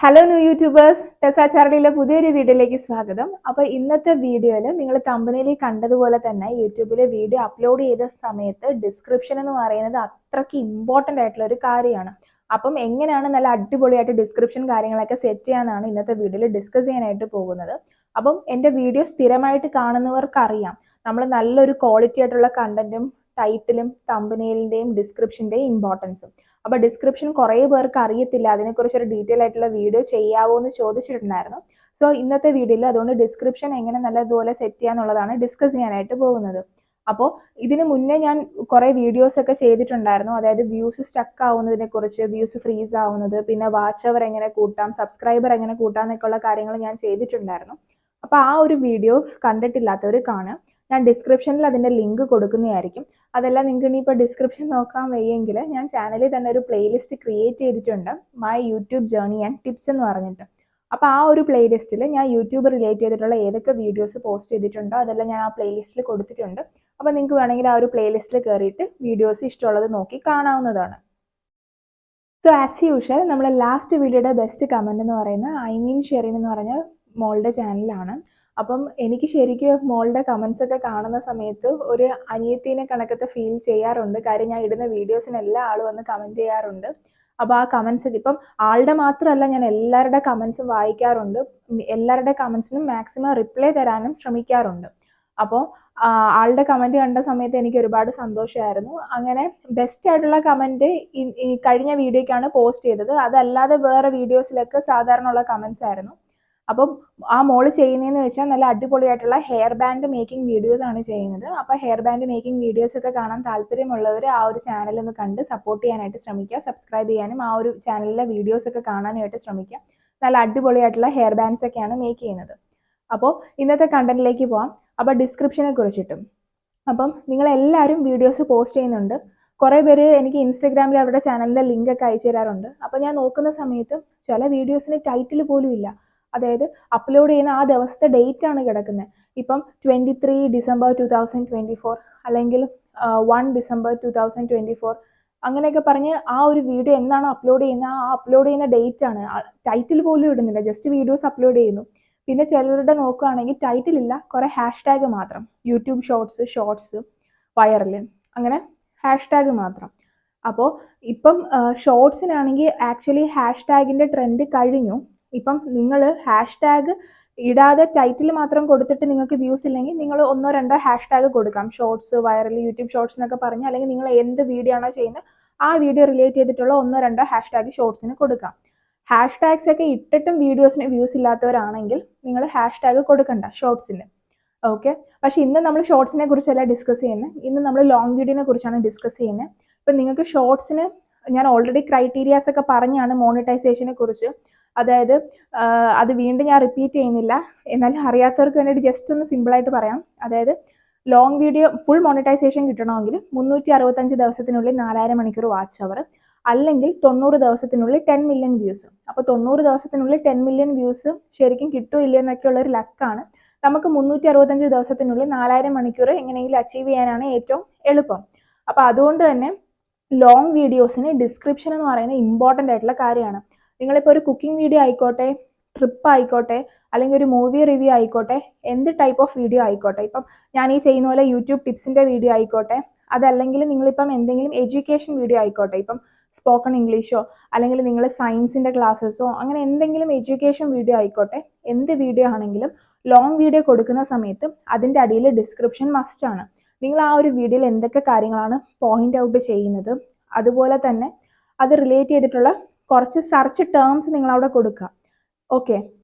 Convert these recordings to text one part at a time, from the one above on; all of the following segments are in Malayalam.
ഹലോ ന്യൂ യൂട്യൂബേഴ്സ്, ടെസ ചാർലിയിലെ പുതിയൊരു വീഡിയോയിലേക്ക് സ്വാഗതം. അപ്പോൾ ഇന്നത്തെ വീഡിയോയിൽ നിങ്ങൾ തമ്പനയിൽ കണ്ടതുപോലെ തന്നെ യൂട്യൂബിൽ വീഡിയോ അപ്ലോഡ് ചെയ്ത സമയത്ത് ഡിസ്ക്രിപ്ഷൻ എന്ന് പറയുന്നത് അത്രയ്ക്ക് ഇമ്പോർട്ടൻ്റ് ആയിട്ടുള്ള ഒരു കാര്യമാണ്. അപ്പം എങ്ങനെയാണ് നല്ല അടിപൊളിയായിട്ട് ഡിസ്ക്രിപ്ഷൻ കാര്യങ്ങളൊക്കെ സെറ്റ് ചെയ്യാനാണ് ഇന്നത്തെ വീഡിയോയിൽ ഡിസ്കസ് ചെയ്യാനായിട്ട് പോകുന്നത്. അപ്പം എൻ്റെ വീഡിയോ സ്ഥിരമായിട്ട് കാണുന്നവർക്കറിയാം നമ്മൾ നല്ലൊരു ക്വാളിറ്റി ആയിട്ടുള്ള കണ്ടന്റും ടൈറ്റിലും തമ്പനയിലിൻ്റെയും ഡിസ്ക്രിപ്ഷൻ്റെയും ഇമ്പോർട്ടൻസും. അപ്പോൾ ഡിസ്ക്രിപ്ഷൻ കുറേ പേർക്ക് അറിയത്തില്ല, അതിനെക്കുറിച്ച് ഒരു ഡീറ്റെയിൽ ആയിട്ടുള്ള വീഡിയോ ചെയ്യാവോ എന്ന് ചോദിച്ചിട്ടുണ്ടായിരുന്നു. സോ ഇന്നത്തെ വീഡിയോയിൽ അതുകൊണ്ട് ഡിസ്ക്രിപ്ഷൻ എങ്ങനെ നല്ലതുപോലെ സെറ്റ് ചെയ്യാന്നുള്ളതാണ് ഡിസ്കസ് ചെയ്യാനായിട്ട് പോകുന്നത്. അപ്പോൾ ഇതിന് മുന്നേ ഞാൻ കുറേ വീഡിയോസ് ഒക്കെ ചെയ്തിട്ടുണ്ടായിരുന്നു, അതായത് വ്യൂസ് സ്റ്റക്ക് ആവുന്നതിനെ കുറിച്ച്, വ്യൂസ് ഫ്രീസ് ആവുന്നത്, പിന്നെ വാച്ച് അവർ എങ്ങനെ കൂട്ടാം, സബ്സ്ക്രൈബർ എങ്ങനെ കൂട്ടാം എന്നൊക്കെയുള്ള കാര്യങ്ങൾ ഞാൻ ചെയ്തിട്ടുണ്ടായിരുന്നു. അപ്പോൾ ആ ഒരു വീഡിയോസ് കണ്ടിട്ടില്ലാത്തവർ കാണുക. ഞാൻ ഡിസ്ക്രിപ്ഷനിൽ അതിൻ്റെ ലിങ്ക് കൊടുക്കുന്നതായിരിക്കും. അതല്ല നിങ്ങൾക്ക് ഇനിയിപ്പോൾ ഡിസ്ക്രിപ്ഷൻ നോക്കാൻ വയ്യെങ്കിൽ ഞാൻ ചാനലിൽ തന്നെ ഒരു പ്ലേലിസ്റ്റ് ക്രിയേറ്റ് ചെയ്തിട്ടുണ്ട്, my YouTube journey and tips എന്ന് പറഞ്ഞിട്ട്. അപ്പോൾ ആ ഒരു പ്ലേലിസ്റ്റിൽ ഞാൻ യൂട്യൂബ് റിലേറ്റ് ചെയ്തിട്ടുള്ള ഏതൊക്കെ വീഡിയോസ് പോസ്റ്റ് ചെയ്തിട്ടുണ്ടോ അതെല്ലാം ഞാൻ ആ പ്ലേലിസ്റ്റിൽ കൊടുത്തിട്ടുണ്ട്. അപ്പോൾ നിങ്ങൾക്ക് വേണമെങ്കിൽ ആ ഒരു പ്ലേലിസ്റ്റിൽ കയറിയിട്ട് വീഡിയോസ് ഇഷ്ടമുള്ളത് നോക്കി കാണാവുന്നതാണ്. സോ ആസ് യൂഷ്വൽ നമ്മുടെ ലാസ്റ്റ് വീഡിയോയുടെ ബെസ്റ്റ് കമൻറ്റ് എന്ന് പറയുന്നത് ഷെറിൻ എന്ന് പറഞ്ഞ മോളുടെ ചാനലാണ്. അപ്പം എനിക്ക് ശരിക്കും മോളുടെ കമൻസ് ഒക്കെ കാണുന്ന സമയത്ത് ഒരു അനിയത്തിനെ കണക്കത്തെ ഫീൽ ചെയ്യാറുണ്ട്. കാര്യം ഞാൻ ഇടുന്ന വീഡിയോസിന് എല്ലാ ആളും വന്ന് കമൻറ്റ് ചെയ്യാറുണ്ട്. അപ്പോൾ ആ കമൻസ് ഇപ്പം ആളുടെ മാത്രമല്ല, ഞാൻ എല്ലാവരുടെ കമൻസും വായിക്കാറുണ്ട്, എല്ലാവരുടെ കമൻസിനും മാക്സിമം റിപ്ലൈ തരാനും ശ്രമിക്കാറുണ്ട്. അപ്പോൾ ആളുടെ കമൻറ്റ് കണ്ട സമയത്ത് എനിക്ക് ഒരുപാട് സന്തോഷമായിരുന്നു. അങ്ങനെ ബെസ്റ്റ് ആയിട്ടുള്ള കമൻറ്റ് ഈ കഴിഞ്ഞ വീഡിയോയ്ക്കാണ് പോസ്റ്റ് ചെയ്തത്. അതല്ലാതെ വേറെ വീഡിയോസിലൊക്കെ സാധാരണ ഉള്ള കമൻസ് ആയിരുന്നു. അപ്പം ആ മോള് ചെയ്യുന്നതെന്ന് വെച്ചാൽ നല്ല അടിപൊളിയായിട്ടുള്ള ഹെയർ ബാൻഡ് മേക്കിംഗ് വീഡിയോസ് ആണ് ചെയ്യുന്നത്. അപ്പോൾ ഹെയർ ബാൻഡ് മേക്കിംഗ് വീഡിയോസ് ഒക്കെ കാണാൻ താല്പര്യമുള്ളവർ ആ ഒരു ചാനൽ ഒന്ന് കണ്ട് സപ്പോർട്ട് ചെയ്യാനായിട്ട് ശ്രമിക്കുക. സബ്സ്ക്രൈബ് ചെയ്യാനും ആ ഒരു ചാനലിലെ വീഡിയോസ് ഒക്കെ കാണാനായിട്ട് ശ്രമിക്കുക. നല്ല അടിപൊളിയായിട്ടുള്ള ഹെയർ ബാൻഡ്സ് ഒക്കെയാണ് മേക്ക് ചെയ്യുന്നത്. അപ്പോൾ ഇന്നത്തെ കണ്ടന്റിലേക്ക് പോകാം. അപ്പോൾ ഡിസ്ക്രിപ്ഷനെ കുറിച്ചിട്ടും, അപ്പം നിങ്ങളെല്ലാവരും വീഡിയോസ് പോസ്റ്റ് ചെയ്യുന്നുണ്ട്. കുറേ പേര് എനിക്ക് ഇൻസ്റ്റഗ്രാമിൽ അവരുടെ ചാനലിൻ്റെ ലിങ്ക് ഒക്കെ അയച്ചു തരാറുണ്ട്. അപ്പോൾ ഞാൻ നോക്കുന്ന സമയത്ത് ചില വീഡിയോസിന് ടൈറ്റിൽ പോലും ഇല്ല, അതായത് അപ്ലോഡ് ചെയ്യുന്ന ആ ദിവസത്തെ ഡേറ്റ് ആണ് കിടക്കുന്നത്. ഇപ്പം 23 ഡിസംബർ 2024 അല്ലെങ്കിൽ 1 ഡിസംബർ 2024 അങ്ങനെയൊക്കെ പറഞ്ഞ് ആ ഒരു വീഡിയോ എന്നാണ് അപ്ലോഡ് ചെയ്യുന്നത് ആ അപ്ലോഡ് ചെയ്യുന്ന ഡേറ്റ് ആണ്, ടൈറ്റിൽ പോലും ഇടുന്നില്ല, ജസ്റ്റ് വീഡിയോസ് അപ്ലോഡ് ചെയ്യുന്നു. പിന്നെ ചിലരുടെ നോക്കുകയാണെങ്കിൽ ടൈറ്റിൽ ഇല്ല, കുറേ ഹാഷ്ടാഗ് മാത്രം, യൂട്യൂബ് ഷോർട്സ് വൈറൽ, അങ്ങനെ ഹാഷ്ടാഗ് മാത്രം. അപ്പോൾ ഇപ്പം ഷോർട്സിനാണെങ്കിൽ ആക്ച്വലി ഹാഷ്ടാഗിൻ്റെ ട്രെൻഡ് കഴിഞ്ഞു. ഇപ്പം നിങ്ങൾ ഹാഷ്ടാഗ് ഇടാതെ ടൈറ്റിൽ മാത്രം കൊടുത്തിട്ട് നിങ്ങൾക്ക് വ്യൂസ് ഇല്ലെങ്കിൽ നിങ്ങൾ 1-2 ഹാഷ്ടാഗ് കൊടുക്കാം, ഷോർട്സ് വൈറൽ, യൂട്യൂബ് ഷോർട്സ് എന്നൊക്കെ പറഞ്ഞ്, അല്ലെങ്കിൽ നിങ്ങൾ എന്ത് വീഡിയോ ആണോ ചെയ്യുന്നത് ആ വീഡിയോ റിലേറ്റ് ചെയ്തിട്ടുള്ള 1-2 ഹാഷ്ടാഗ് ഷോർട്സിന് കൊടുക്കാം. ഹാഷ്ടാഗ്സ് ഒക്കെ ഇട്ടിട്ടും വീഡിയോസിന് വ്യൂസ് ഇല്ലാത്തവരാണെങ്കിൽ നിങ്ങൾ ഹാഷ്ടാഗ് കൊടുക്കണ്ട ഷോർട്സിന്. ഓക്കെ, പക്ഷെ ഇന്ന് നമ്മൾ ഷോർട്സിനെ കുറിച്ചല്ല ഡിസ്കസ് ചെയ്യുന്നത്, ഇന്ന് നമ്മൾ ലോങ് വീഡിയോനെ കുറിച്ചാണ് ഡിസ്കസ് ചെയ്യുന്നത്. ഇപ്പം നിങ്ങൾക്ക് ഷോർട്സിന് ഞാൻ ഓൾറെഡി ക്രൈറ്റീരിയാസ് ഒക്കെ പറഞ്ഞാണ് മോണിറ്റൈസേഷനെ കുറിച്ച്. അതായത് അത് വീണ്ടും ഞാൻ റിപ്പീറ്റ് ചെയ്യുന്നില്ല, എന്നാലും അറിയാത്തവർക്ക് വേണ്ടിയിട്ട് ജസ്റ്റ് ഒന്ന് സിമ്പിളായിട്ട് പറയാം. അതായത് ലോങ് വീഡിയോ ഫുൾ മോണിറ്റൈസേഷൻ കിട്ടണമെങ്കിൽ 365 ദിവസത്തിനുള്ളിൽ 4000 മണിക്കൂർ വാച്ച് അവർ, അല്ലെങ്കിൽ 90 ദിവസത്തിനുള്ളിൽ 10 മില്യൺ വ്യൂസ്. അപ്പോൾ 90 ദിവസത്തിനുള്ളിൽ 10 മില്യൺ വ്യൂസ് ശരിക്കും കിട്ടുമില്ല എന്നൊക്കെ ഉള്ളൊരു ലക്കാണ്. നമുക്ക് 365 ദിവസത്തിനുള്ളിൽ 4000 മണിക്കൂർ എങ്ങനെയെങ്കിലും അച്ചീവ് ചെയ്യാനാണ് ഏറ്റവും എളുപ്പം. അപ്പോൾ അതുകൊണ്ട് തന്നെ ലോങ് വീഡിയോസിന് ഡിസ്ക്രിപ്ഷൻ എന്ന് പറയുന്നത് ഇമ്പോർട്ടൻ്റ് ആയിട്ടുള്ള കാര്യമാണ്. നിങ്ങളിപ്പോൾ ഒരു കുക്കിംഗ് വീഡിയോ ആയിക്കോട്ടെ, ട്രിപ്പ് ആയിക്കോട്ടെ, അല്ലെങ്കിൽ ഒരു മൂവി റിവ്യൂ ആയിക്കോട്ടെ, എന്ത് ടൈപ്പ് ഓഫ് വീഡിയോ ആയിക്കോട്ടെ, ഇപ്പം ഞാൻ ഈ ചെയ്യുന്ന പോലെ യൂട്യൂബ് ടിപ്സിൻ്റെ വീഡിയോ ആയിക്കോട്ടെ, അതല്ലെങ്കിൽ നിങ്ങളിപ്പം എന്തെങ്കിലും എഡ്യൂക്കേഷൻ വീഡിയോ ആയിക്കോട്ടെ, ഇപ്പം സ്പോക്കൺ ഇംഗ്ലീഷോ അല്ലെങ്കിൽ നിങ്ങൾ സയൻസിൻ്റെ ക്ലാസ്സസോ അങ്ങനെ എന്തെങ്കിലും എഡ്യൂക്കേഷൻ വീഡിയോ ആയിക്കോട്ടെ, എന്ത് വീഡിയോ ആണെങ്കിലും ലോങ് വീഡിയോ കൊടുക്കുന്ന സമയത്ത് അതിൻ്റെ അടിയിൽ ഡിസ്ക്രിപ്ഷൻ മസ്റ്റാണ്. നിങ്ങൾ ആ ഒരു വീഡിയോയിൽ എന്തൊക്കെ കാര്യങ്ങളാണ് പോയിന്റ് ഔട്ട് ചെയ്യുന്നത്, അതുപോലെ തന്നെ അത് റിലേറ്റ് ചെയ്തിട്ടുള്ള കുറച്ച് സെർച്ച് ടേംസ് നിങ്ങൾ അവിടെ കൊടുക്കുക. ഓക്കെ,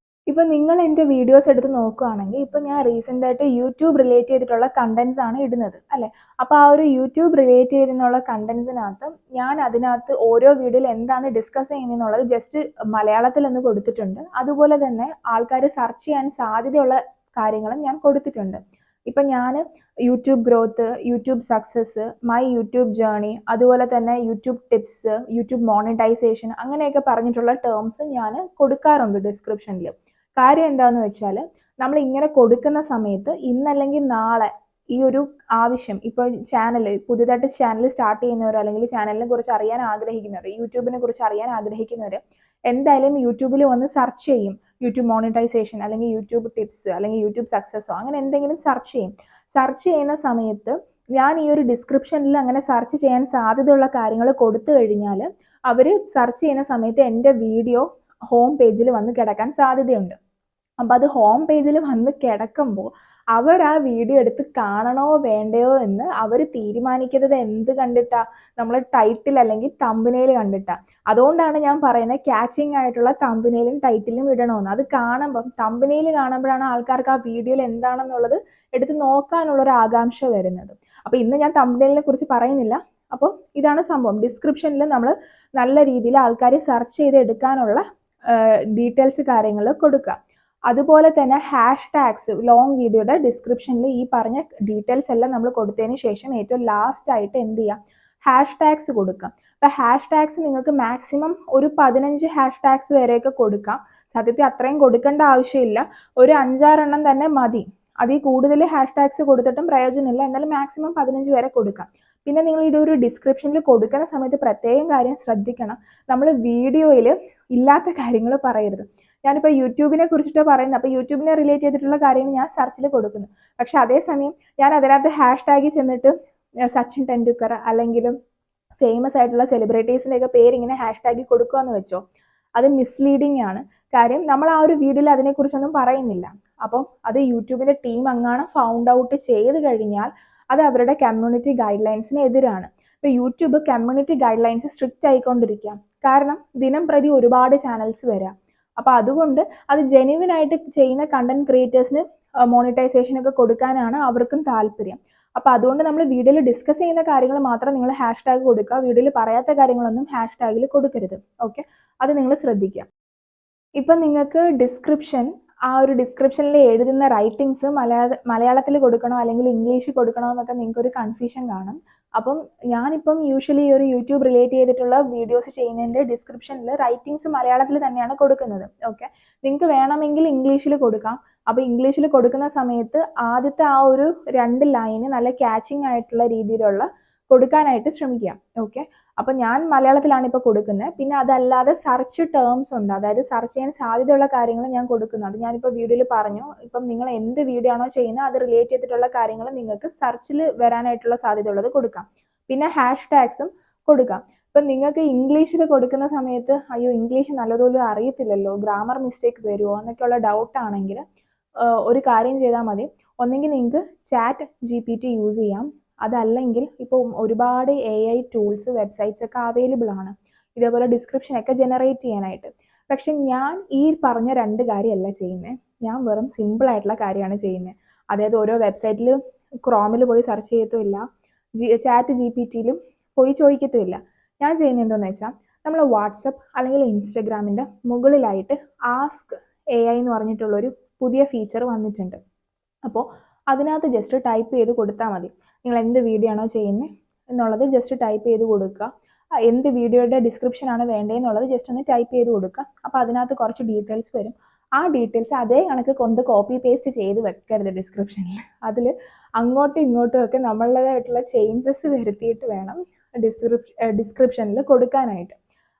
ഇപ്പം നിങ്ങൾ എൻ്റെ വീഡിയോസ് എടുത്ത് നോക്കുകയാണെങ്കിൽ ഇപ്പം ഞാൻ റീസെൻ്റ് ആയിട്ട് യൂട്യൂബ് റിലേറ്റ് ചെയ്തിട്ടുള്ള കണ്ടൻസ് ആണ് ഇടുന്നത് അല്ലേ. അപ്പോൾ ആ ഒരു യൂട്യൂബ് റിലേറ്റ് ചെയ്തിട്ടുള്ള കണ്ടൻസിനകത്ത് ഞാൻ അതിനകത്ത് ഓരോ വീഡിയോയിൽ എന്താണ് ഡിസ്കസ് ചെയ്യുന്നതെന്നുള്ളത് ജസ്റ്റ് മലയാളത്തിൽ ഒന്ന് കൊടുത്തിട്ടുണ്ട്. അതുപോലെ തന്നെ ആൾക്കാർ സെർച്ച് ചെയ്യാൻ സാധ്യതയുള്ള കാര്യങ്ങളും ഞാൻ കൊടുത്തിട്ടുണ്ട്. ഇപ്പം ഞാൻ YouTube growth, YouTube success, my YouTube journey, അതുപോലെ തന്നെ യൂട്യൂബ് ടിപ്സ്, യൂട്യൂബ് മോണിറ്റൈസേഷൻ അങ്ങനെയൊക്കെ പറഞ്ഞിട്ടുള്ള ടേംസ് ഞാൻ കൊടുക്കാറുണ്ട് ഡിസ്ക്രിപ്ഷനിൽ. കാര്യം എന്താണെന്ന് വെച്ചാൽ നമ്മൾ ഇങ്ങനെ കൊടുക്കുന്ന സമയത്ത് ഇന്നല്ലെങ്കിൽ നാളെ ഈ ഒരു ആവശ്യം ഇപ്പോൾ പുതിയതായിട്ട് ചാനൽ സ്റ്റാർട്ട് ചെയ്യുന്നവർ അല്ലെങ്കിൽ ചാനലിനെ കുറിച്ച് അറിയാൻ ആഗ്രഹിക്കുന്നവർ, യൂട്യൂബിനെ കുറിച്ച് അറിയാൻ ആഗ്രഹിക്കുന്നവർ എന്തായാലും യൂട്യൂബിൽ വന്ന് സെർച്ച് ചെയ്യും. യൂട്യൂബ് മോണിറ്റൈസേഷൻ അല്ലെങ്കിൽ യൂട്യൂബ് ടിപ്സ് അല്ലെങ്കിൽ യൂട്യൂബ് സക്സസോ അങ്ങനെ എന്തെങ്കിലും സെർച്ച് ചെയ്യും. സെർച്ച് ചെയ്യുന്ന സമയത്ത് ഞാൻ ഈ ഒരു ഡിസ്ക്രിപ്ഷനിൽ അങ്ങനെ സെർച്ച് ചെയ്യാൻ സാധ്യതയുള്ള കാര്യങ്ങൾ കൊടുത്തു കഴിഞ്ഞാൽ അവർ സെർച്ച് ചെയ്യുന്ന സമയത്ത് എൻ്റെ വീഡിയോ ഹോം പേജിൽ വന്ന് കിടക്കാൻ സാധ്യതയുണ്ട്. അപ്പം അത് ഹോം പേജിൽ വന്ന് കിടക്കുമ്പോൾ അവർ ആ വീഡിയോ എടുത്ത് കാണണോ വേണ്ടയോ എന്ന് അവർ തീരുമാനിക്കുന്നത് എന്ത് കണ്ടിട്ടാ? നമ്മൾ ടൈറ്റിൽ അല്ലെങ്കിൽ തമ്പനെയിൽ കണ്ടിട്ടാ. അതുകൊണ്ടാണ് ഞാൻ പറയുന്നത് ക്യാച്ചിങ് ആയിട്ടുള്ള തമ്പനെയിലും ടൈറ്റിലും ഇടണമെന്ന്. അത് കാണുമ്പം തമ്പനെയിൽ കാണുമ്പോഴാണ് ആൾക്കാർക്ക് ആ വീഡിയോയിൽ എന്താണെന്നുള്ളത് എടുത്ത് നോക്കാനുള്ള ഒരു ആകാംക്ഷ വരുന്നത്. അപ്പോൾ ഇന്ന് ഞാൻ തമ്പനെയിലിനെ കുറിച്ച് പറയുന്നില്ല. അപ്പോൾ ഇതാണ് സംഭവം. ഡിസ്ക്രിപ്ഷനിൽ നമ്മൾ നല്ല രീതിയിൽ ആൾക്കാർ സെർച്ച് ചെയ്ത് എടുക്കാനുള്ള ഡീറ്റെയിൽസ് കാര്യങ്ങൾ കൊടുക്കുക. അതുപോലെ തന്നെ #, ലോങ് വീഡിയോയുടെ ഡിസ്ക്രിപ്ഷനിൽ ഈ പറഞ്ഞ ഡീറ്റെയിൽസ് എല്ലാം നമ്മൾ കൊടുത്തതിന് ശേഷം ഏറ്റവും ലാസ്റ്റ് ആയിട്ട് എന്ത് ചെയ്യാം? #, കൊടുക്കാം. അപ്പോൾ #, നിങ്ങൾക്ക് മാക്സിമം ഒരു 15 # വരെയൊക്കെ കൊടുക്കാം. സത്യത്തിൽ അത്രയും കൊടുക്കേണ്ട ആവശ്യമില്ല, ഒരു 5-6 തന്നെ മതി. അതിൽ കൂടുതൽ #, കൊടുത്തിട്ടും പ്രയോജനമില്ല. എന്നാലും മാക്സിമം 15 വരെ കൊടുക്കാം. പിന്നെ നിങ്ങൾ ഇതൊരു ഡിസ്ക്രിപ്ഷനിൽ കൊടുക്കുന്ന സമയത്ത് പ്രത്യേകം കാര്യം ശ്രദ്ധിക്കണം, നമ്മൾ വീഡിയോയിൽ ഇല്ലാത്ത കാര്യങ്ങൾ പറയരുത്. ഞാനിപ്പോൾ യൂട്യൂബിനെ കുറിച്ചിട്ട് പറയുന്നത്, അപ്പോൾ യൂട്യൂബിനെ റിലേറ്റ് ചെയ്തിട്ടുള്ള കാര്യങ്ങൾ ഞാൻ സെർച്ചിൽ കൊടുക്കുന്നു. പക്ഷെ അതേസമയം ഞാൻ അതിനകത്ത് #, ചെന്നിട്ട് സച്ചിൻ ടെണ്ടുൽക്കർ അല്ലെങ്കിൽ ഫേമസ് ആയിട്ടുള്ള സെലിബ്രിറ്റീസിൻ്റെയൊക്കെ പേര് ഇങ്ങനെ # കൊടുക്കുകയെന്ന് വെച്ചോ, അത് മിസ്ലീഡിങ് ആണ്. കാര്യം നമ്മൾ ആ ഒരു വീഡിയോയിൽ അതിനെക്കുറിച്ചൊന്നും പറയുന്നില്ല. അപ്പം അത് യൂട്യൂബിൻ്റെ ടീം അങ്ങാണ് ഫൗണ്ട് ഔട്ട് ചെയ്ത് കഴിഞ്ഞാൽ അത് അവരുടെ കമ്മ്യൂണിറ്റി ഗൈഡ് ലൈൻസിന് എതിരാണ്. ഇപ്പോൾ YouTube community guidelines strict ആയിക്കൊണ്ടിരിക്കുക. കാരണം ദിനം പ്രതി ഒരുപാട് ചാനൽസ് വരാം. അപ്പോൾ അതുകൊണ്ട് അത് ജെന്യുവൻ ആയിട്ട് ചെയ്യുന്ന കണ്ടന്റ് ക്രിയേറ്റേഴ്സിന് മോണിറ്റൈസേഷൻ ഒക്കെ കൊടുക്കാനാണ് അവർക്കും താല്പര്യം. അപ്പോൾ അതുകൊണ്ട് നമ്മൾ വീഡിയോയിൽ ഡിസ്കസ് ചെയ്യുന്ന കാര്യങ്ങൾ മാത്രം നിങ്ങൾ #, കൊടുക്കുക. വീഡിയോയിൽ പറയാത്ത കാര്യങ്ങളൊന്നും #ൽ കൊടുക്കരുത്. ഓക്കെ, അത് നിങ്ങൾ ശ്രദ്ധിക്കുക. ഇപ്പം നിങ്ങൾക്ക് ആ ഒരു ഡിസ്ക്രിപ്ഷനിൽ എഴുതുന്ന റൈറ്റിങ്സ് മലയാളത്തിൽ കൊടുക്കണോ അല്ലെങ്കിൽ ഇംഗ്ലീഷ് കൊടുക്കണോ എന്നൊക്കെ നിങ്ങൾക്കൊരു കൺഫ്യൂഷൻ കാണും. അപ്പം ഞാനിപ്പം യൂഷ്വലി ഒരു യൂട്യൂബ് റിലേറ്റ് ചെയ്തിട്ടുള്ള വീഡിയോസ് ചെയ്യുന്നതിൻ്റെ ഡിസ്ക്രിപ്ഷനിൽ റൈറ്റിങ്സ് മലയാളത്തിൽ തന്നെയാണ് കൊടുക്കുന്നത്. ഓക്കെ, നിങ്ങൾക്ക് വേണമെങ്കിൽ ഇംഗ്ലീഷിൽ കൊടുക്കാം. അപ്പോൾ ഇംഗ്ലീഷിൽ കൊടുക്കുന്ന സമയത്ത് ആദ്യത്തെ ആ ഒരു 2 ലൈന് നല്ല ക്യാച്ചിങ് ആയിട്ടുള്ള രീതിയിലുള്ള കൊടുക്കാനായിട്ട് ശ്രമിക്കുക. ഓക്കെ, അപ്പം ഞാൻ മലയാളത്തിലാണ് ഇപ്പോൾ കൊടുക്കുന്നത്. പിന്നെ അതല്ലാതെ സെർച്ച് ടേംസ് ഉണ്ട്, അതായത് സെർച്ച് ചെയ്യാൻ സാധ്യതയുള്ള കാര്യങ്ങൾ ഞാൻ കൊടുക്കുന്നു. അത് ഞാനിപ്പോൾ വീഡിയോയിൽ പറഞ്ഞു. ഇപ്പം നിങ്ങൾ എന്ത് വീഡിയോ ആണോ ചെയ്യുന്നത് അത് റിലേറ്റ് ചെയ്തിട്ടുള്ള കാര്യങ്ങൾ നിങ്ങൾക്ക് സെർച്ചിൽ വരാനായിട്ടുള്ള സാധ്യതയുള്ളത് കൊടുക്കാം. പിന്നെ #, കൊടുക്കാം. ഇപ്പം നിങ്ങൾക്ക് ഇംഗ്ലീഷിൽ കൊടുക്കുന്ന സമയത്ത് അയ്യോ ഇംഗ്ലീഷ് നല്ലതുപോലെ അറിയത്തില്ലല്ലോ, ഗ്രാമർ മിസ്റ്റേക്ക് വരുമോ എന്നൊക്കെയുള്ള ഡൗട്ടാണെങ്കിൽ ഒരു കാര്യം ചെയ്താൽ മതി. ഒന്നെങ്കിൽ നിങ്ങൾക്ക് ChatGPT യൂസ് ചെയ്യാം. അതല്ലെങ്കിൽ ഇപ്പോൾ ഒരുപാട് AI ടൂൾസ് വെബ്സൈറ്റ്സ് ഒക്കെ അവൈലബിൾ ആണ് ഇതേപോലെ ഡിസ്ക്രിപ്ഷനൊക്കെ ജനറേറ്റ് ചെയ്യാനായിട്ട്. പക്ഷെ ഞാൻ ഈ പറഞ്ഞ 2 കാര്യമല്ല ചെയ്യുന്നത്. ഞാൻ വെറും സിമ്പിൾ ആയിട്ടുള്ള കാര്യമാണ് ചെയ്യുന്നത്. അതായത് ഓരോ വെബ്സൈറ്റിൽ ക്രോമിൽ പോയി സെർച്ച് ചെയ്യത്തുമില്ല, ChatGPTയിലും പോയി ചോദിക്കത്തുമില്ല. ഞാൻ ചെയ്യുന്നത് എന്താണെന്ന് വെച്ചാൽ നമ്മൾ വാട്സപ്പ് അല്ലെങ്കിൽ ഇൻസ്റ്റഗ്രാമിൻ്റെ മുകളിലായിട്ട് ആസ്ക് AI എന്ന് പറഞ്ഞിട്ടുള്ളൊരു പുതിയ ഫീച്ചർ വന്നിട്ടുണ്ട്. അപ്പോൾ അതിനകത്ത് ജസ്റ്റ് ടൈപ്പ് ചെയ്ത് കൊടുത്താൽ മതി. നിങ്ങൾ എന്ത് വീഡിയോ ആണോ ചെയ്യുന്നത് എന്നുള്ളത് ജസ്റ്റ് ടൈപ്പ് ചെയ്ത് കൊടുക്കുക. എന്ത് വീഡിയോയുടെ ഡിസ്ക്രിപ്ഷനാണ് വേണ്ടതെന്നുള്ളത് ജസ്റ്റ് ഒന്ന് ടൈപ്പ് ചെയ്ത് കൊടുക്കുക. അപ്പോൾ അതിനകത്ത് കുറച്ച് ഡീറ്റെയിൽസ് വരും. ആ ഡീറ്റെയിൽസ് അതേ കണക്ക് കൊണ്ട് കോപ്പി പേസ്റ്റ് ചെയ്ത് വെക്കരുത് ഡിസ്ക്രിപ്ഷനിൽ. അതിൽ അങ്ങോട്ടും ഇങ്ങോട്ടും ഒക്കെ നമ്മളുടേതായിട്ടുള്ള ചേഞ്ചസ് വരുത്തിയിട്ട് വേണം ഡിസ്ക്രിപ്ഷനിൽ കൊടുക്കാനായിട്ട്.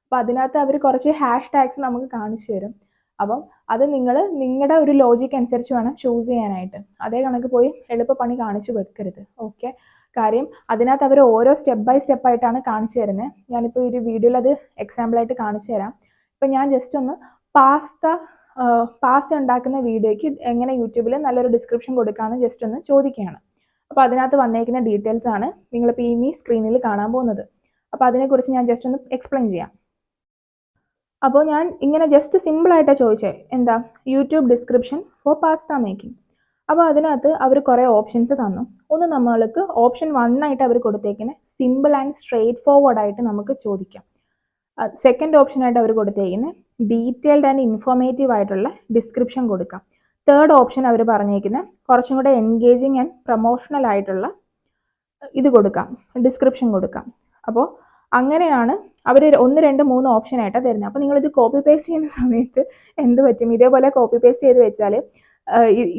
അപ്പോൾ അതിനകത്ത് അവർ കുറച്ച് #, നമുക്ക് കാണിച്ചു തരും. അപ്പം അത് നിങ്ങളുടെ ഒരു ലോജിക്ക് അനുസരിച്ച് വേണം ചൂസ് ചെയ്യാനായിട്ട്. അതേ കണക്ക് പോയി എളുപ്പപ്പണി കാണിച്ചു വെക്കരുത്. ഓക്കെ, കാര്യം അതിനകത്ത് അവർ ഓരോ സ്റ്റെപ്പ് ബൈ സ്റ്റെപ്പ് ആയിട്ടാണ് കാണിച്ചു തരുന്നത്. ഞാനിപ്പോൾ ഒരു വീഡിയോയിൽ അത് എക്സാമ്പിളായിട്ട് കാണിച്ചു തരാം. ഇപ്പം ഞാൻ ജസ്റ്റ് ഒന്ന് പാസ്ത ഉണ്ടാക്കുന്ന വീഡിയോയ്ക്ക് എങ്ങനെ യൂട്യൂബിൽ നല്ലൊരു ഡിസ്ക്രിപ്ഷൻ കൊടുക്കാമെന്ന് ജസ്റ്റ് ഒന്ന് ചോദിക്കുകയാണ്. അപ്പോൾ അതിനകത്ത് വന്നേക്കുന്ന ഡീറ്റെയിൽസ് ആണ് നിങ്ങളിപ്പോൾ ഈ സ്ക്രീനിൽ കാണാൻ പോകുന്നത്. അപ്പോൾ അതിനെക്കുറിച്ച് ഞാൻ ജസ്റ്റ് ഒന്ന് എക്സ്പ്ലെയിൻ ചെയ്യാം. അപ്പോൾ ഞാൻ ഇങ്ങനെ ജസ്റ്റ് സിമ്പിളായിട്ടാണ് ചോദിച്ചത്, എന്താ YouTube description for pasta making. അപ്പോൾ അതിനകത്ത് അവർ കുറേ ഓപ്ഷൻസ് തന്നു. ഒന്ന് നമ്മൾക്ക് ഓപ്ഷൻ 1 ആയിട്ട് അവർ കൊടുത്തേക്കുന്നത് സിമ്പിൾ ആൻഡ് സ്ട്രെയിറ്റ് ഫോർവേഡ് ആയിട്ട് നമുക്ക് ചോദിക്കാം. സെക്കൻഡ് ഓപ്ഷനായിട്ട് അവർ കൊടുത്തേക്കുന്നത് ഡീറ്റെയിൽഡ് ആൻഡ് ഇൻഫോർമേറ്റീവ് ആയിട്ടുള്ള ഡിസ്ക്രിപ്ഷൻ കൊടുക്കാം. തേർഡ് ഓപ്ഷൻ അവർ പറഞ്ഞേക്കുന്നത് കുറച്ചും കൂടെ എൻഗേജിങ് ആൻഡ് പ്രൊമോഷണൽ ആയിട്ടുള്ള ഇത് കൊടുക്കാം, ഡിസ്ക്രിപ്ഷൻ കൊടുക്കാം. അപ്പോൾ അങ്ങനെയാണ് അവർ 1, 2, 3 ഓപ്ഷനായിട്ടാണ് തരുന്നത്. അപ്പോൾ നിങ്ങളിത് കോപ്പി പേസ്റ്റ് ചെയ്യുന്ന സമയത്ത് എന്ത് പറ്റും, ഇതേപോലെ കോപ്പി പേസ്റ്റ് ചെയ്ത് വെച്ചാൽ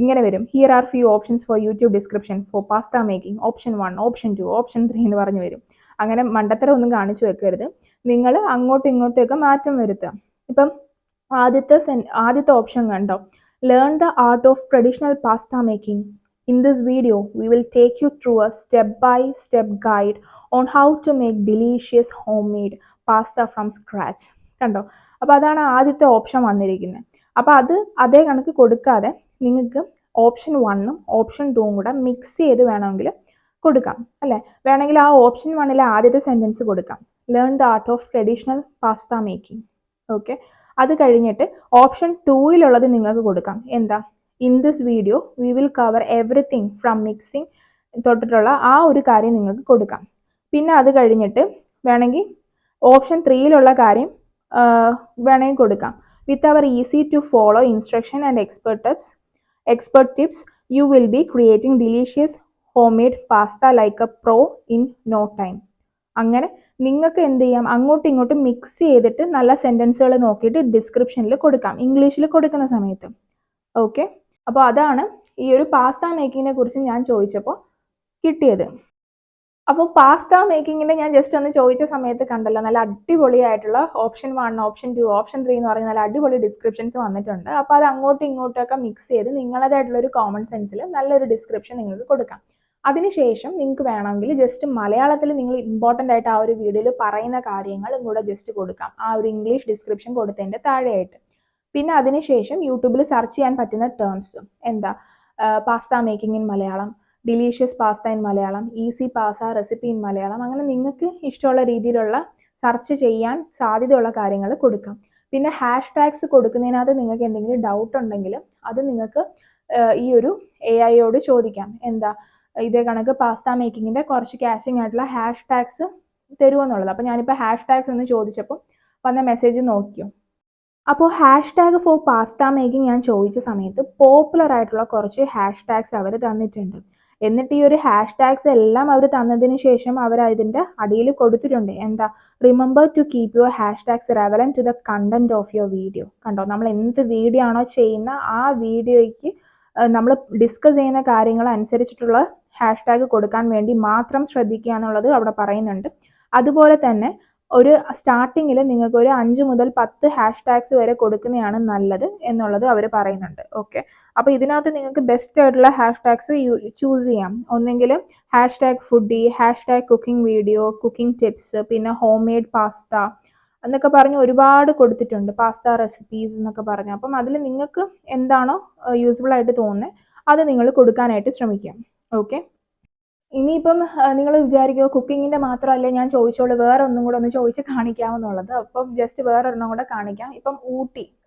ഇങ്ങനെ വരും, here are few options four YouTube description for pasta making, option 1, option 2, option 3 എന്ന് പറഞ്ഞു വരും. അങ്ങനെ മണ്ടത്തരം ഒന്നും കാണിച്ചു വെക്കരുത്. നിങ്ങൾ അങ്ങോട്ടും ഇങ്ങോട്ടുമൊക്കെ മാറ്റം വരുത്തുക. ഇപ്പം ആദ്യത്തെ ഓപ്ഷൻ കണ്ടോ, learn the art of traditional pasta making. In this video, we will take you through a step-by-step guide on how to make delicious homemade pasta from scratch. കണ്ടോ, അപ്പോൾ അതാണ് ആദ്യത്തെ ഓപ്ഷൻ വന്നിരിക്കുന്നത്. അപ്പോൾ അത് അതേ കണക്ക് കൊടുക്കാതെ നിങ്ങൾക്ക് ഓപ്ഷൻ 1ഉം ഓപ്ഷൻ 2ഉം കൂടെ മിക്സ് ചെയ്ത് വേണമെങ്കിൽ കൊടുക്കാം അല്ലേ. വേണമെങ്കിൽ ആ ഓപ്ഷൻ 1ലെ ആദ്യത്തെ സെൻറ്റൻസ് കൊടുക്കാം, learn the art of traditional pasta making. Okay, അത് കഴിഞ്ഞിട്ട് ഓപ്ഷൻ 2ലുള്ളത് നിങ്ങൾക്ക് കൊടുക്കാം, എന്താ, in this video we will cover everything from mixing തൊട്ടിട്ടുള്ള ആ ഒരു കാര്യം നിങ്ങൾക്ക് കൊടുക്കാം. പിന്നെ അത് കഴിഞ്ഞിട്ട് വേണമെങ്കിൽ ഓപ്ഷൻ 3ലുള്ള കാര്യം വേണമെങ്കിൽ കൊടുക്കാം, with our easy to follow instruction and expert tips you will be creating delicious home made pasta like a pro in no time. അങ്ങനെ നിങ്ങൾക്ക് എന്ത് ചെയ്യാം, അങ്ങോട്ടും ഇങ്ങോട്ടും മിക്സ് ചെയ്തിട്ട് നല്ല സെൻറ്റൻസുകൾ നോക്കിയിട്ട് ഡിസ്ക്രിപ്ഷനിൽ കൊടുക്കാം, ഇംഗ്ലീഷിൽ കൊടുക്കുന്ന സമയത്ത്. ഓക്കെ, അപ്പോൾ അതാണ് ഈ ഒരു പാസ്ത മേക്കിങ്ങിനെ കുറിച്ച് ഞാൻ ചോദിച്ചപ്പോൾ കിട്ടിയത്. അപ്പോൾ പാസ്ത മേക്കിങ്ങിൻ്റെ ഞാൻ ജസ്റ്റ് ഒന്ന് ചോദിച്ച സമയത്ത് കണ്ടല്ലോ, നല്ല അടിപൊളിയായിട്ടുള്ള ഓപ്ഷൻ 1, ഓപ്ഷൻ 2, ഓപ്ഷൻ 3 എന്ന് പറയുന്ന നല്ല അടിപൊളി ഡിസ്ക്രിപ്ഷൻസ് വന്നിട്ടുണ്ട്. അപ്പോൾ അത് അങ്ങോട്ടും ഇങ്ങോട്ടൊക്കെ മിക്സ് ചെയ്ത് നിങ്ങളുടേതായിട്ടുള്ളൊരു കോമൺ സെൻസിൽ നല്ലൊരു ഡിസ്ക്രിപ്ഷൻ നിങ്ങൾക്ക് കൊടുക്കാം. അതിനുശേഷം നിങ്ങൾക്ക് വേണമെങ്കിൽ ജസ്റ്റ് മലയാളത്തിൽ നിങ്ങൾ ഇമ്പോർട്ടൻ്റ് ആയിട്ട് ആ ഒരു വീഡിയോയിൽ പറയുന്ന കാര്യങ്ങളും കൂടെ ജസ്റ്റ് കൊടുക്കാം, ആ ഒരു ഇംഗ്ലീഷ് ഡിസ്ക്രിപ്ഷൻ കൊടുത്തതിൻ്റെ താഴെയായിട്ട്. പിന്നെ അതിനുശേഷം യൂട്യൂബിൽ സെർച്ച് ചെയ്യാൻ പറ്റുന്ന ടേംസ്, എന്താ, pasta making in Malayalam, delicious pasta in Malayalam, easy pasta recipe in Malayalam, അങ്ങനെ നിങ്ങൾക്ക് ഇഷ്ടമുള്ള രീതിയിലുള്ള സെർച്ച് ചെയ്യാൻ സാധ്യതയുള്ള കാര്യങ്ങൾ കൊടുക്കാം. പിന്നെ ഹാഷ് ടാഗ്സ് കൊടുക്കുന്നതിനകത്ത് നിങ്ങൾക്ക് എന്തെങ്കിലും ഡൗട്ട് ഉണ്ടെങ്കിൽ അത് നിങ്ങൾക്ക് ഈ ഒരു AI ചോദിക്കാം, എന്താ, ഇതേ കണക്ക് പാസ്ത മേക്കിങ്ങിൻ്റെ കുറച്ച് ക്യാച്ചിങ് ആയിട്ടുള്ള ഹാഷ് ടാഗ്സ് തരുമെന്നുള്ളത്. അപ്പോൾ ഞാനിപ്പോൾ ഹാഷ് ടാഗ്സ് ഒന്ന് ചോദിച്ചപ്പോൾ വന്ന മെസ്സേജ് നോക്കിയോ. അപ്പോൾ hash tag for pasta making ഞാൻ ചോദിച്ച സമയത്ത് പോപ്പുലർ ആയിട്ടുള്ള കുറച്ച് ഹാഷ് ടാഗ്സ് അവർ തന്നിട്ടുണ്ട്. എന്നിട്ട് ഈ ഒരു ഹാഷ് ടാഗ്സ് എല്ലാം അവർ തന്നതിന് ശേഷം അവർ അതിൻ്റെ അടിയിൽ കൊടുത്തിട്ടുണ്ട്, എന്താ, remember to keep your hash tags relevant to the content of your video. കണ്ടോ, നമ്മൾ എന്ത് വീഡിയോ ആണോ ചെയ്യുന്ന ആ വീഡിയോയ്ക്ക് നമ്മൾ ഡിസ്കസ് ചെയ്യുന്ന കാര്യങ്ങൾ അനുസരിച്ചിട്ടുള്ള ഹാഷ് ടാഗ് കൊടുക്കാൻ വേണ്ടി മാത്രം ശ്രദ്ധിക്കുക എന്നുള്ളത് അവിടെ പറയുന്നുണ്ട്. അതുപോലെ തന്നെ ഒരു സ്റ്റാർട്ടിങ്ങിൽ നിങ്ങൾക്ക് ഒരു 5 മുതൽ 10 ഹാഷ് ടാഗ്സ് വരെ കൊടുക്കുന്നതാണ് നല്ലത് എന്നുള്ളത് അവർ പറയുന്നുണ്ട്. ഓക്കെ, അപ്പോൾ ഇതിനകത്ത് നിങ്ങൾക്ക് ബെസ്റ്റ് ആയിട്ടുള്ള ഹാഷ് ടാഗ്സ് ചൂസ് ചെയ്യാം. ഒന്നെങ്കിൽ hash tag foodie, hash tag cooking video, cooking tips, പിന്നെ ഹോം മെയ്ഡ് പാസ്ത എന്നൊക്കെ പറഞ്ഞ് ഒരുപാട് കൊടുത്തിട്ടുണ്ട്, പാസ്ത റെസിപ്പീസ് എന്നൊക്കെ പറഞ്ഞു. അപ്പം അതിൽ നിങ്ങൾക്ക് എന്താണോ യൂസ്ഫുൾ ആയിട്ട് തോന്നുന്നത് അത് നിങ്ങൾ കൊടുക്കാനായിട്ട് ശ്രമിക്കാം. ഓക്കെ, ഇനിയിപ്പം നിങ്ങൾ വിചാരിക്കുമോ കുക്കിങ്ങിൻ്റെ മാത്രമല്ലേ ഞാൻ ചോദിച്ചോളൂ, വേറെ ഒന്നും കൂടെ ഒന്ന് ചോദിച്ച് കാണിക്കാമെന്നുള്ളത്. അപ്പം ജസ്റ്റ് വേറൊരെണ്ണം കൂടെ കാണിക്കാം. ഇപ്പം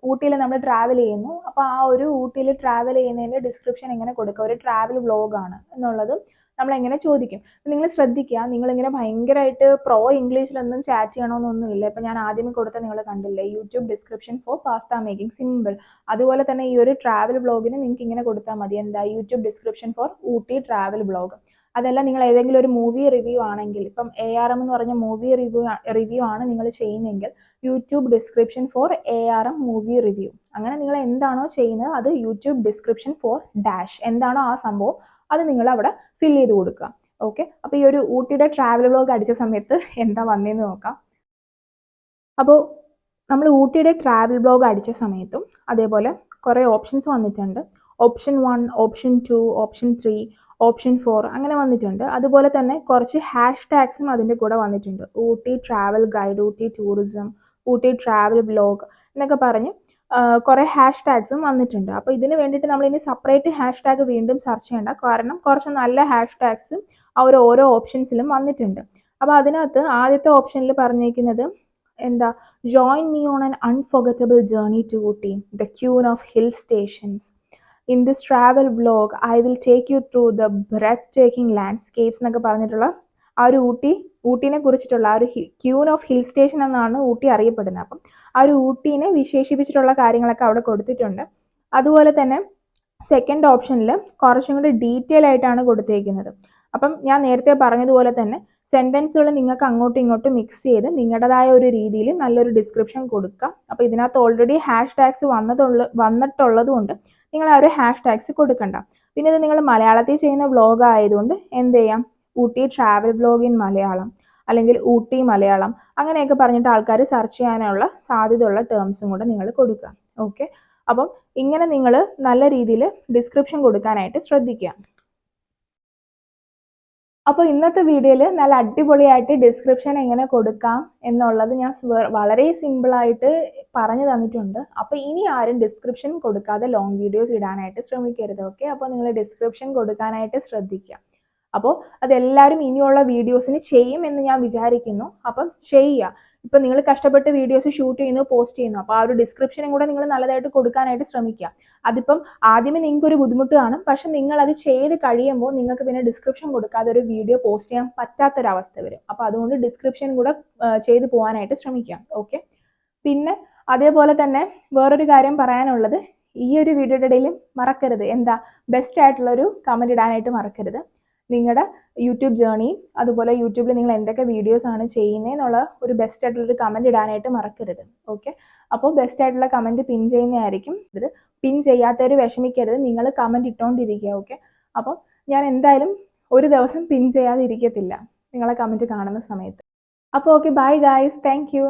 ഊട്ടിയിൽ നമ്മൾ ട്രാവൽ ചെയ്യുന്നു. അപ്പോൾ ആ ഒരു ഊട്ടിയിൽ ട്രാവൽ ചെയ്യുന്നതിൻ്റെ ഡിസ്ക്രിപ്ഷൻ എങ്ങനെ കൊടുക്കുക, ഒരു ട്രാവൽ വ്ലോഗാണ് എന്നുള്ളത് നമ്മളെങ്ങനെ ചോദിക്കും. നിങ്ങൾ ശ്രദ്ധിക്കുക, നിങ്ങളിങ്ങനെ ഭയങ്കരമായിട്ട് പ്രോ ഇംഗ്ലീഷിലൊന്നും ചാറ്റ് ചെയ്യണമെന്നൊന്നുമില്ല. ഇപ്പം ഞാൻ ആദ്യമേ കൊടുത്ത നിങ്ങൾ കണ്ടില്ലേ, YouTube description for pasta making, simple. അതുപോലെ തന്നെ ഈ ഒരു ട്രാവൽ വ്ലോഗിന് നിങ്ങൾക്ക് ഇങ്ങനെ കൊടുത്താൽ മതി, എന്താ, YouTube description for Ooty travel vlog. അതല്ല നിങ്ങൾ ഏതെങ്കിലും ഒരു മൂവി റിവ്യൂ ആണെങ്കിൽ, ഇപ്പം ARM എന്ന് പറഞ്ഞ മൂവി റിവ്യൂ ആണ് നിങ്ങൾ ചെയ്യുന്നതെങ്കിൽ YouTube description for ARM movie review. അങ്ങനെ നിങ്ങൾ എന്താണോ ചെയ്യുന്നത് അത് യൂട്യൂബ് ഡിസ്ക്രിപ്ഷൻ ഫോർ ഡാഷ്, എന്താണോ ആ സംഭവം അത് നിങ്ങൾ അവിടെ ഫിൽ ചെയ്ത് കൊടുക്കുക. ഓക്കെ, അപ്പോൾ ഈ ഒരു ഊട്ടിയുടെ ട്രാവൽ വ്ലോഗ് അടിച്ച സമയത്ത് എന്താ വന്നതെന്ന് നോക്കാം. അപ്പോൾ നമ്മൾ ഊട്ടിയുടെ ട്രാവൽ വ്ലോഗ് അടിച്ച സമയത്തും അതേപോലെ കുറേ ഓപ്ഷൻസ് വന്നിട്ടുണ്ട്. ഓപ്ഷൻ 1, ഓപ്ഷൻ 2, ഓപ്ഷൻ 3, ഓപ്ഷൻ 4 അങ്ങനെ വന്നിട്ടുണ്ട്. അതുപോലെ തന്നെ കുറച്ച് ഹാഷ് ടാഗ്സും അതിൻ്റെ കൂടെ വന്നിട്ടുണ്ട്. Ooty travel guide, Ooty tourism, Ooty travel vlog എന്നൊക്കെ പറഞ്ഞ് കുറേ ഹാഷ് ടാഗ്സും വന്നിട്ടുണ്ട്. അപ്പോൾ ഇതിന് വേണ്ടിയിട്ട് നമ്മളിനി സെപ്പറേറ്റ് ഹാഷ് ടാഗ് വീണ്ടും സെർച്ച് ചെയ്യേണ്ട, കാരണം കുറച്ച് നല്ല ഹാഷ് ടാഗ്സും ആ ഓരോ ഓപ്ഷൻസിലും വന്നിട്ടുണ്ട്. അപ്പോൾ അതിനകത്ത് ആദ്യത്തെ ഓപ്ഷനിൽ പറഞ്ഞിരിക്കുന്നത് എന്താ, join me on an unforgettable journey to Ooty, the queen of hill stations. In this travel vlog I will take you through the breath taking landscapes എന്നൊക്കെ പറഞ്ഞിട്ടുള്ള ആ ഒരു ഊട്ടീനെ കുറിച്ചിട്ടുള്ള ആ ഒരു ക്യൂൻ ഓഫ് ഹിൽ സ്റ്റേഷൻ എന്നാണ് ഊട്ടി അറിയപ്പെടുന്നത്. അപ്പം ആ ഒരു ഊട്ടീനെ വിശേഷിപ്പിച്ചിട്ടുള്ള കാര്യങ്ങളൊക്കെ അവിടെ കൊടുത്തിട്ടുണ്ട്. അതുപോലെ തന്നെ സെക്കൻഡ് ഓപ്ഷനിൽ കുറച്ചും കൂടി ഡീറ്റെയിൽ ആയിട്ടാണ് കൊടുത്തേക്കുന്നത്. അപ്പം ഞാൻ നേരത്തെ പറഞ്ഞതുപോലെ തന്നെ സെൻറ്റൻസുകൾ നിങ്ങൾക്ക് അങ്ങോട്ടും ഇങ്ങോട്ടും മിക്സ് ചെയ്ത് നിങ്ങളുടേതായ ഒരു രീതിയിൽ നല്ലൊരു ഡിസ്ക്രിപ്ഷൻ കൊടുക്കുക. അപ്പോൾ ഇതിനകത്ത് ഓൾറെഡി ഹാഷ് ടാഗ്സ് വന്നിട്ടുള്ളത് കൊണ്ട് നിങ്ങൾ ആ ഒരു ഹാഷ്ടാഗ്സ് കൊടുക്കണ്ട. പിന്നെ ഇത് നിങ്ങൾ മലയാളത്തിൽ ചെയ്യുന്ന വ്ളോഗ് ആയതുകൊണ്ട് എന്ത് ചെയ്യാം, Ooty travel vlog in Malayalam അല്ലെങ്കിൽ ഊട്ടി മലയാളം അങ്ങനെയൊക്കെ പറഞ്ഞിട്ട് ആൾക്കാർ സെർച്ച് ചെയ്യാനുള്ള സാധ്യതയുള്ള ടേംസും കൂടെ നിങ്ങൾ കൊടുക്കുക. ഓക്കെ, അപ്പം ഇങ്ങനെ നിങ്ങൾ നല്ല രീതിയിൽ ഡിസ്ക്രിപ്ഷൻ കൊടുക്കാനായിട്ട് ശ്രദ്ധിക്കുക. അപ്പോൾ ഇന്നത്തെ വീഡിയോയിൽ നല്ല അടിപൊളിയായിട്ട് ഡിസ്ക്രിപ്ഷൻ എങ്ങനെ കൊടുക്കാം എന്നുള്ളത് ഞാൻ വളരെ സിമ്പിളായിട്ട് പറഞ്ഞു തന്നിട്ടുണ്ട്. അപ്പോൾ ഇനി ആരും ഡിസ്ക്രിപ്ഷൻ കൊടുക്കാതെ ലോങ് വീഡിയോസ് ഇടാനായിട്ട് ശ്രമിക്കരുത്. ഓക്കെ, അപ്പോൾ നിങ്ങൾ ഡിസ്ക്രിപ്ഷൻ കൊടുക്കാനായിട്ട് ശ്രദ്ധിക്കുക. അപ്പോൾ അതെല്ലാവരും ഇനിയുള്ള വീഡിയോസിന് ചെയ്യും എന്ന് ഞാൻ വിചാരിക്കുന്നു. അപ്പം ചെയ്യുക. ഇപ്പം നിങ്ങൾ കഷ്ടപ്പെട്ട് വീഡിയോസ് ഷൂട്ട് ചെയ്യുന്നു, പോസ്റ്റ് ചെയ്യുന്നു, അപ്പോൾ ആ ഒരു ഡിസ്ക്രിപ്ഷനും കൂടെ നിങ്ങൾ നല്ലതായിട്ട് കൊടുക്കാനായിട്ട് ശ്രമിക്കുക. അതിപ്പം ആദ്യമേ നിങ്ങൾക്ക് ഒരു ബുദ്ധിമുട്ട് കാണും, പക്ഷെ നിങ്ങൾ അത് ചെയ്ത് കഴിയുമ്പോൾ നിങ്ങൾക്ക് പിന്നെ ഡിസ്ക്രിപ്ഷൻ കൊടുക്കാതെ ഒരു വീഡിയോ പോസ്റ്റ് ചെയ്യാൻ പറ്റാത്തൊരവസ്ഥ വരും. അപ്പോൾ അതുകൊണ്ട് ഡിസ്ക്രിപ്ഷൻ കൂടെ ചെയ്ത് പോകാനായിട്ട് ശ്രമിക്കാം. ഓക്കെ, പിന്നെ അതേപോലെ തന്നെ വേറൊരു കാര്യം പറയാനുള്ളത്, ഈ ഒരു വീഡിയോയുടെ ഇടയിൽ മറക്കരുത്, എന്താ, ബെസ്റ്റ് ആയിട്ടുള്ളൊരു കമൻറ്റ് ഇടാനായിട്ട് മറക്കരുത്. നിങ്ങളുടെ യൂട്യൂബ് ജേർണിയും അതുപോലെ യൂട്യൂബിൽ നിങ്ങൾ എന്തൊക്കെ വീഡിയോസ് ആണ് ചെയ്യുന്നതെന്നുള്ള ഒരു ബെസ്റ്റ് ആയിട്ടുള്ളൊരു കമൻറ്റ് ഇടാനായിട്ട് മറക്കരുത്. ഓക്കെ, അപ്പോൾ ബെസ്റ്റ് ആയിട്ടുള്ള കമൻറ്റ് പിൻ ചെയ്യുന്നതായിരിക്കും. ഇത് പിൻ ചെയ്യാത്തവർ വിഷമിക്കരുത്, നിങ്ങൾ കമൻറ്റ് ഇട്ടുകൊണ്ടിരിക്കുക. ഓക്കെ, അപ്പം ഞാൻ എന്തായാലും ഒരു ദിവസം പിൻ ചെയ്യാതെ ഇരിക്കത്തില്ല നിങ്ങളെ കമൻറ്റ് കാണുന്ന സമയത്ത്. അപ്പോൾ okay, bye guys, thank you.